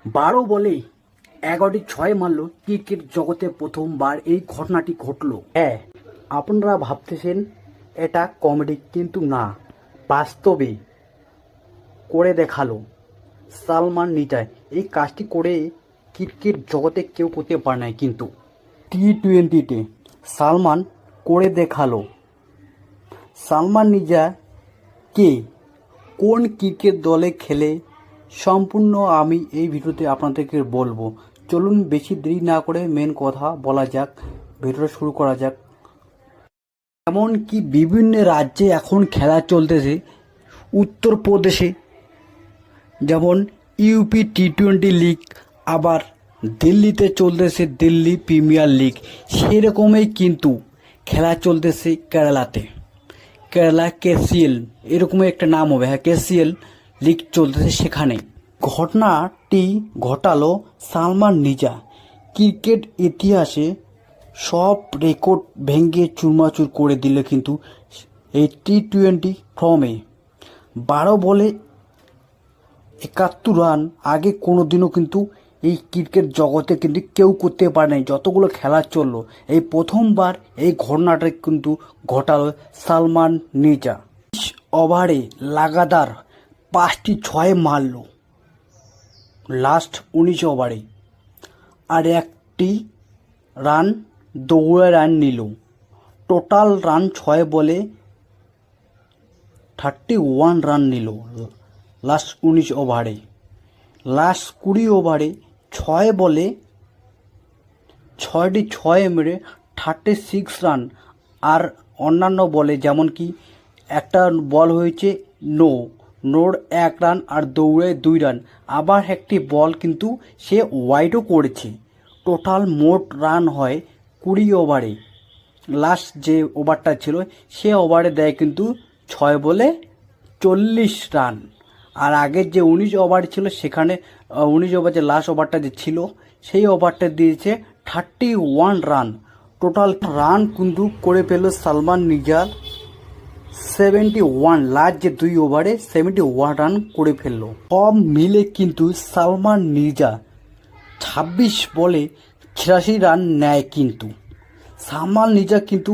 12 বলে 11টি ছয় মারল ক্রিকেট জগতে প্রথমবার এই ঘটনাটি ঘটলো। হ্যাঁ, আপনারা ভাবতেছেন এটা কমেডি, কিন্তু না, বাস্তবে করে দেখালো সালমান নিজাম। এই কাজটি করে ক্রিকেট জগতে কেউ করতে পারে নাই, কিন্তু টি-20তে সালমান করে দেখালো। সালমান নিজাম কে, কোন ক্রিকেট দলে খেলে, সম্পূর্ণ আমি এই ভিডিওতে আপনাদেরকে বলবো। চলুন বেশি দেরি না করে মেন কথা বলা যাক, ভিডিওটা শুরু করা যাক। এমনকি বিভিন্ন রাজ্যে এখন খেলা চলতেছে। উত্তরপ্রদেশে যেমন ইউপি টি-20 লিগ, আবার দিল্লিতে চলতেছে দিল্লি প্রিমিয়ার লিগ। সেরকমই কিন্তু খেলা চলতেছে কেরালাতে, কেরালা কেসিএল, এরকমই একটা নাম হবে, হ্যাঁ, কেসিএল লিগ চলতেছে সেখানে। ঘটনাটি ঘটালো সালমান নিজাম। ক্রিকেট ইতিহাসে সব রেকর্ড ভেঙে চুরমাচুর করে দিল কিন্তু এই টি-20 ফর্মে। 12 বলে 71 রান আগে কোনোদিনও কিন্তু এই ক্রিকেট জগতে কিন্তু কেউ করতে পারে নাই। যতগুলো খেলা চললো, এই প্রথমবার এই ঘটনাটা কিন্তু ঘটালো সালমান নিজাম। 20 ওভারে লাগাতার 5টি ছয় মারল লাস্ট 19 ওভারে, আর একটি রান দৌড়ে রান নিল। টোটাল রান 6 বলে 31 রান নিল লাস্ট 19 ওভারে। লাস্ট 20 ওভারে 6 বলে 6টি ছয় মেরে 36 রান। আর অন্যান্য বলে, যেমন কি একটা বল হয়েছে নোর 1 রান আর দৌড়ে 2 রান, আবার একটি বল কিন্তু সে ওয়াইডও করেছে। টোটাল মোট রান হয় 20 ওভারে। লাস্ট যে ওভারটা ছিল সে ওভারে দেয় কিন্তু 6 বলে 40 রান। আর আগের যে 19 ওভার ছিল সেখানে 19 ওভার যে লাস্ট ওভারটা যে ছিল সেই ওভারটা দিয়েছে 31 রান। টোটাল রান কিন্তু করে ফেলল সালমান নিজাম 71। লাস্ট যে 2 ওভারে 71 রান করে ফেলল। সব মিলে কিন্তু সালমান নিজাম 26 বলে 86 রান নেয়। কিন্তু সালমান নিজাম কিন্তু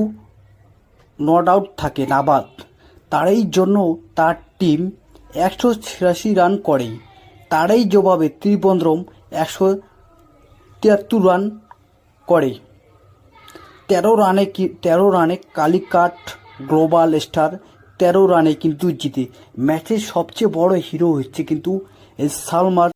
নট আউট থাকে নাবাদ, তারই জন্য তার টিম 186 রান করে। তারই জবাবে ত্রিবন্দ্রম 173 রান করে। 13 রানে কালিকাট গ্লোবাল স্টার 13 রানে কিন্তু জিতে। ম্যাচের সবচেয়ে বড় হিরো হচ্ছে কিন্তু সালমান।